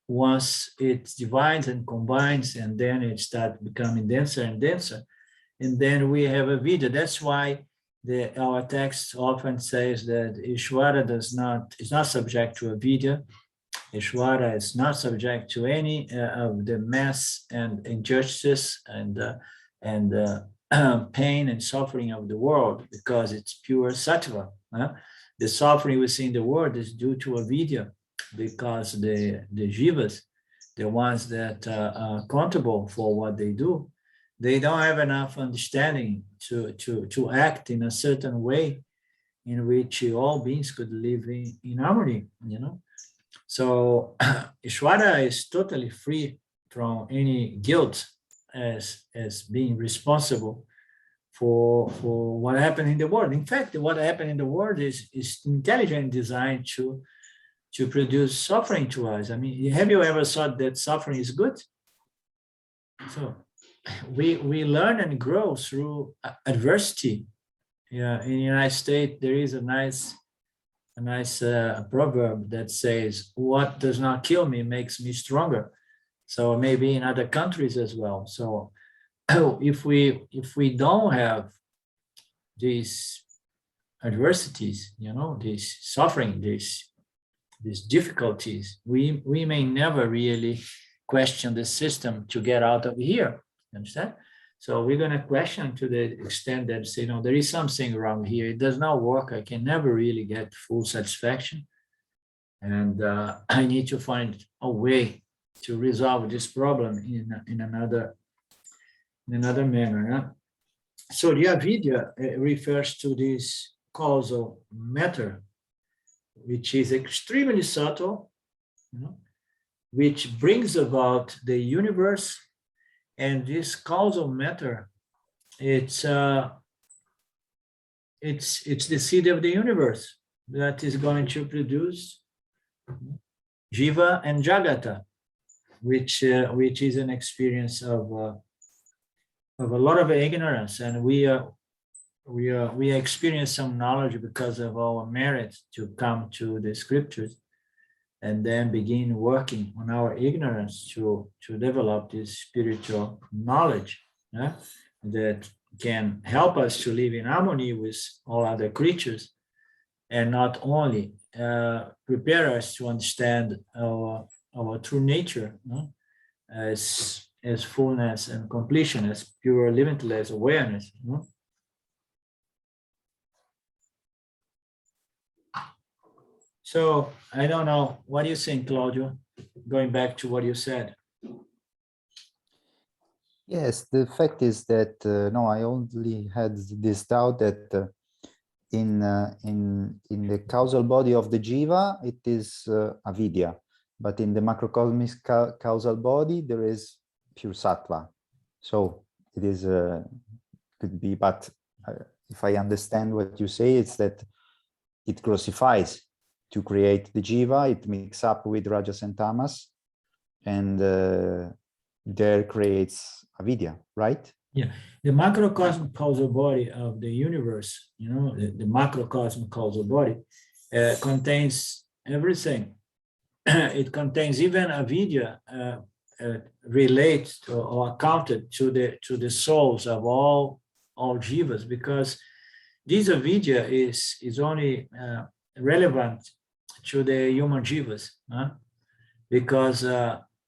[SPEAKER 1] Once it divides and combines, and then it starts becoming denser and denser, and then we have avidya. That's why our text often says that Ishvara is not subject to avidya. Ishvara is not subject to any of the mess and injustice and pain and suffering of the world, because it's pure sattva. The suffering we see in the world is due to avidya, because the jivas, the ones that are accountable for what they do, they don't have enough understanding to act in a certain way in which all beings could live in harmony, So Ishvara is totally free from any guilt as being responsible for what happened in the world. In fact, what happened in the world is intelligent design to produce suffering to us. I mean, have you ever thought that suffering is good? So we learn and grow through adversity. Yeah, in the United States, there is a nice proverb that says, "What does not kill me makes me stronger." So maybe in other countries as well. So if we don't have these adversities, this suffering, these difficulties, we may never really question the system to get out of here. You understand? So we're going to question to the extent that say, there is something wrong here. It does not work. I can never really get full satisfaction. And I need to find a way to resolve this problem in another manner. So the avidya refers to this causal matter, which is extremely subtle which brings about the universe. And this causal matter, it's the seed of the universe that is going to produce Jiva and Jagata, which is an experience of a lot of ignorance, and we experience some knowledge because of our merit to come to the scriptures, and then begin working on our ignorance to develop this spiritual knowledge that can help us to live in harmony with all other creatures, and not only prepare us to understand our true nature as fullness and completion, as pure limitless awareness. So I don't know, what do you think, Claudio? Going back to what you said.
[SPEAKER 4] Yes, the fact is that no, I only had this doubt that in the causal body of the jiva, it is avidya, but in the macrocosmic causal body, there is pure sattva. So it is could be, but if I understand what you say, it's that it grossifies to create the jiva, it mixes up with rajas and tamas, and there creates avidya, right?
[SPEAKER 1] Yeah, the macrocosmic causal body of the universe, the macrocosmic causal body contains everything. It contains even avidya related or accounted to the souls of all jivas, because this avidya is only relevant to the human jivas, because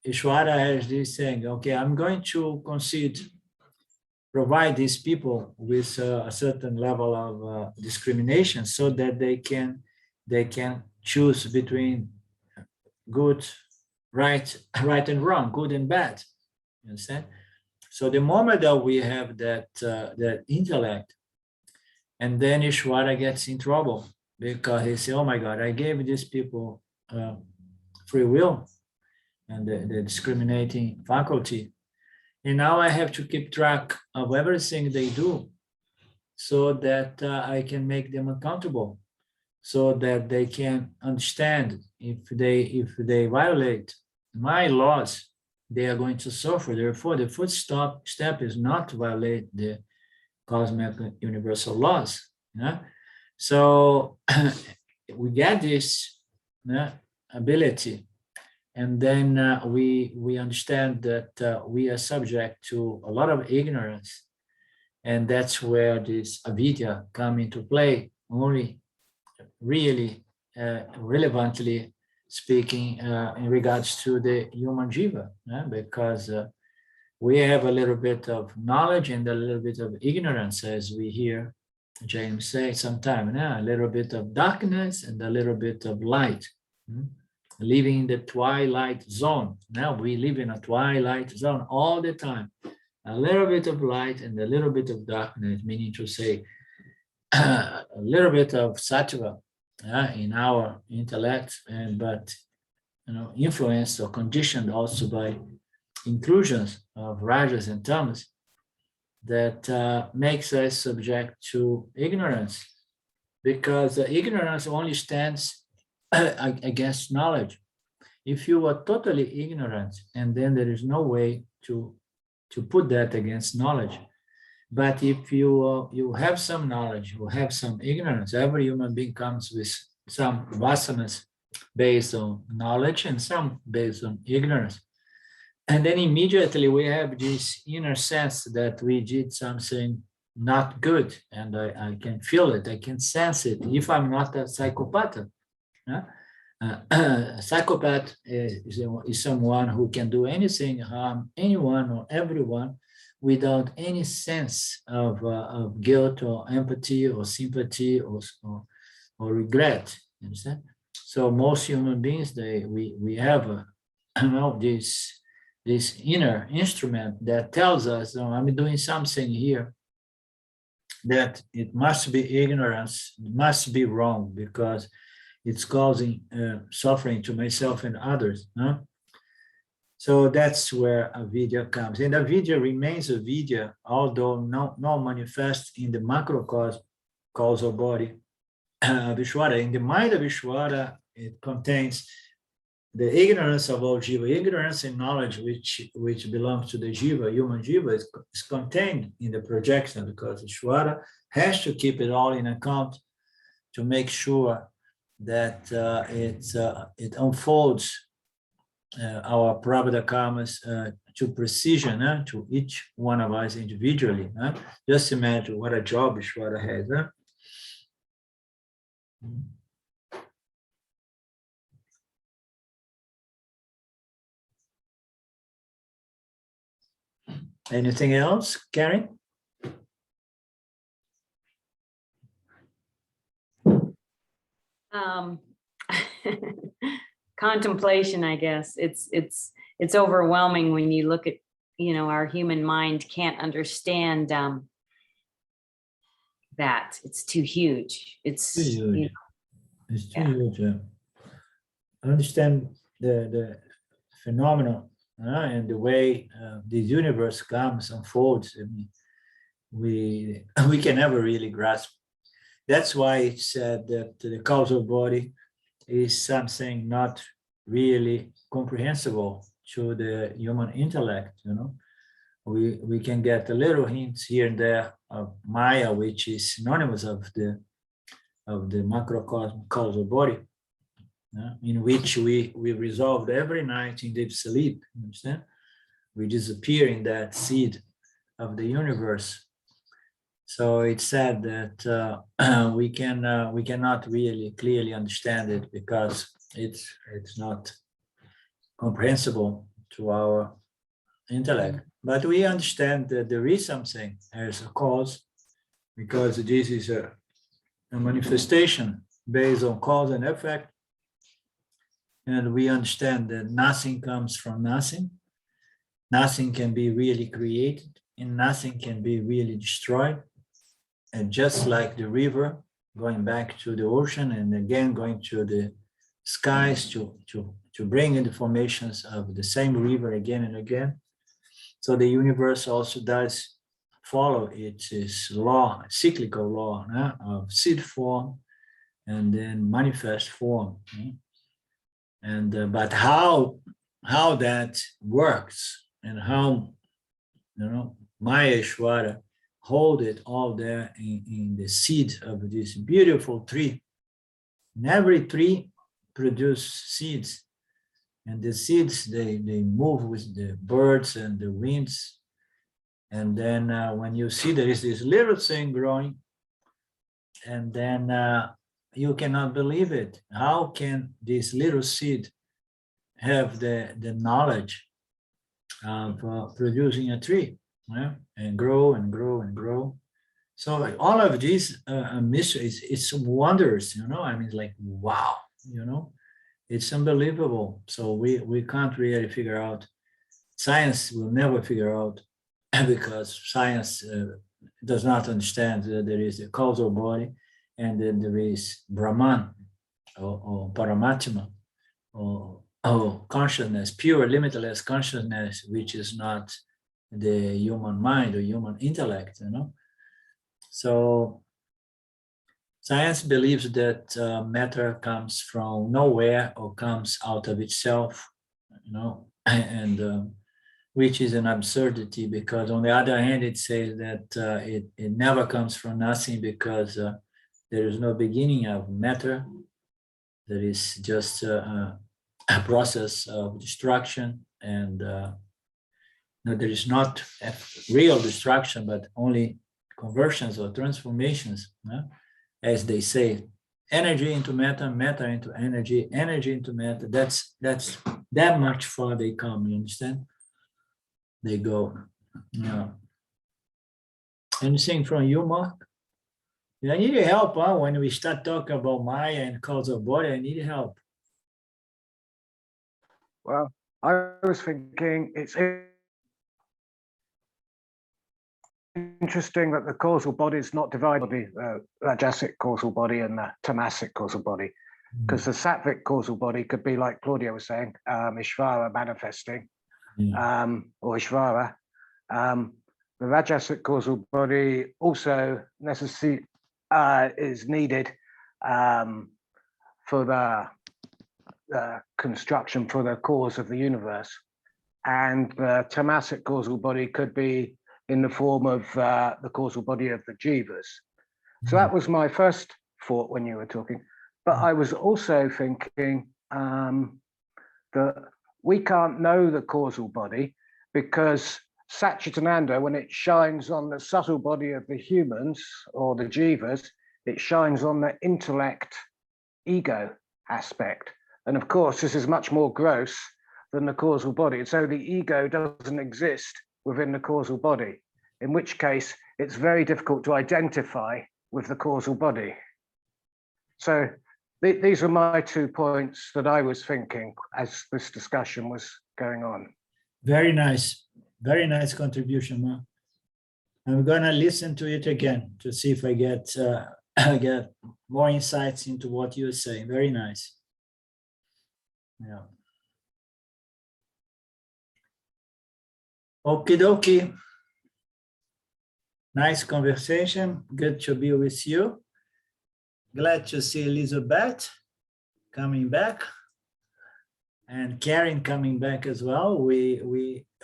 [SPEAKER 1] Ishvara has this saying, okay, I'm going to provide these people with a certain level of discrimination, so that they can choose between good, right and wrong, good and bad. You understand? So the moment that we have that intellect, and then Ishvara gets in trouble, because he says, oh my God, I gave these people free will and the discriminating faculty. And now I have to keep track of everything they do, so that I can make them accountable, so that they can understand if they violate my laws, they are going to suffer. Therefore, the first step is not to violate the cosmic universal laws. So we get this ability, and then we understand that we are subject to a lot of ignorance, and that's where this avidya come into play, only really relevantly speaking in regards to the human jiva, because we have a little bit of knowledge and a little bit of ignorance, as we hear James say sometime, a little bit of darkness and a little bit of light. Living in the twilight zone. Now we live in a twilight zone all the time. A little bit of light and a little bit of darkness, meaning to say a little bit of sattva in our intellect, but influenced or conditioned also by intrusions of rajas and tamas, that makes us subject to ignorance, because ignorance only stands against knowledge. If you are totally ignorant, and then there is no way to put that against knowledge. But if you have some knowledge, you have some ignorance, every human being comes with some vasanas based on knowledge and some based on ignorance. And then immediately we have this inner sense that we did something not good, and I can feel it, I can sense it, if I'm not a psychopath. A psychopath is someone who can do anything, harm anyone or everyone without any sense of guilt or empathy or sympathy or regret. You understand? So most human beings, we have this inner instrument that tells us, oh, I'm doing something here that it must be ignorance, it must be wrong, because it's causing suffering to myself and others. Huh? So that's where avidya comes. And avidya remains avidya, although not manifest in the macrocosm, causal body, Vishwara. In the mind of Vishwara, it contains the ignorance of all jiva, ignorance and knowledge which belongs to the jiva, human jiva, is contained in the projection, because Vishwara has to keep it all in account to make sure that it unfolds our prabhupada karmas to precision, to each one of us individually. Just imagine what a job Vishwara has. Anything else, Karen?
[SPEAKER 5] Contemplation, I guess. It's overwhelming when you look at, our human mind can't understand that. It's too huge. It's
[SPEAKER 1] Too huge. It's too huge. I understand the phenomenon and the way this universe comes, unfolds. I mean, we can never really grasp. That's why it's said that the causal body is something not really comprehensible to the human intellect. We can get a little hints here and there of Maya, which is synonymous of the macrocosm causal body, in which we resolved every night in deep sleep. Understand? We disappear in that seed of the universe. So it's said that we cannot really clearly understand it because it's not comprehensible to our intellect. But we understand that there is something as a cause, because this is a manifestation based on cause and effect. And we understand that nothing comes from nothing. Nothing can be really created, and nothing can be really destroyed. And just like the river going back to the ocean and again going to the skies to bring in the formations of the same river again and again. So the universe also does follow its law, cyclical law of seed form and then manifest form. And but how that works and how Maya Ishvara hold it all there in the seed of this beautiful tree. And every tree produces seeds, and the seeds they move with the birds and the winds. And then when you see there is this little thing growing, and then you cannot believe it. How can this little seed have the knowledge of producing a tree? And grow and grow and grow. So all of these mysteries, it's wonders, I mean, like, wow, it's unbelievable. So we can't really figure out. Science will never figure out because science does not understand that there is a causal body and then there is Brahman or Paramatma or consciousness, pure limitless consciousness, which is not the human mind or human intellect, So science believes that matter comes from nowhere or comes out of itself, and which is an absurdity, because on the other hand, it says that it never comes from nothing, because there is no beginning of matter. There is just a process of destruction, and there is not a real destruction, but only conversions or transformations, as they say, energy into matter, matter into energy, energy into matter. That's that much far they come. You understand? They go. Anything from you, Mark? I need your help, when we start talking about Maya and causal body. I need help.
[SPEAKER 6] Well, I was thinking it's interesting that the causal body is not divided by the Rajasic causal body and the Tamasic causal body. because the sattvic causal body could be like Claudia was saying, Ishvara manifesting, or Ishvara. The Rajasic causal body also is needed for the construction, for the cause of the universe. And the Tamasic causal body could be in the form of the causal body of the jivas. So that was my first thought when you were talking. But I was also thinking that we can't know the causal body because Satchitananda, when it shines on the subtle body of the humans or the jivas, it shines on the intellect ego aspect. And of course, this is much more gross than the causal body. And so the ego doesn't exist within the causal body, in which case it's very difficult to identify with the causal body. So these are my 2 points that I was thinking as this discussion was going on.
[SPEAKER 1] Very nice contribution, Ma. I'm gonna listen to it again to see if I get get more insights into what you're saying. Very nice. Yeah. Okie dokie. Nice conversation. Good to be with you. Glad to see Elizabeth coming back and Karen coming back as well.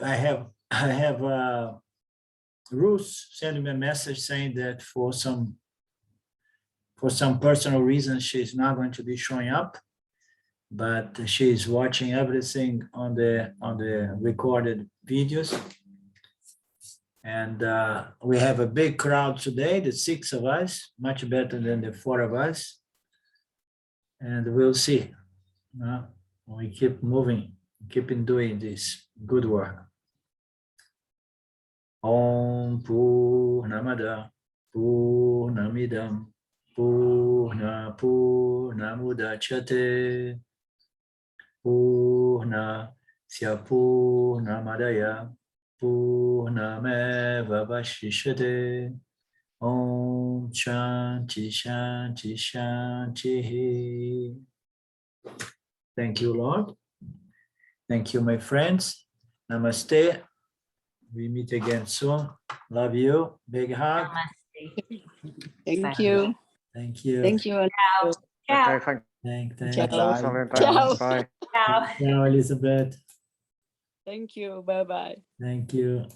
[SPEAKER 1] I have Ruth sending me a message saying that for some personal reasons she's not going to be showing up, but she's watching everything on the recorded videos. And we have a big crowd today, the 6 of us, much better than the 4 of us. And we'll see. We keep moving, keep doing this good work. Om Purnamada Purnamidam Purna Purnamudachyate Purna Purnamadaya Purnameva Vashishyate. Om Shanti Shanti Shanti. Thank you, Lord. Thank you, my friends. Namaste. We meet again soon. Love you. Big hug.
[SPEAKER 2] Thank you.
[SPEAKER 1] Thank you.
[SPEAKER 2] Thank you.
[SPEAKER 5] Ciao. Ciao.
[SPEAKER 6] Okay,
[SPEAKER 1] Thank
[SPEAKER 6] Ciao. Bye.
[SPEAKER 5] Ciao.
[SPEAKER 1] Ciao, Elizabeth.
[SPEAKER 2] Thank you. Bye-bye.
[SPEAKER 1] Thank you.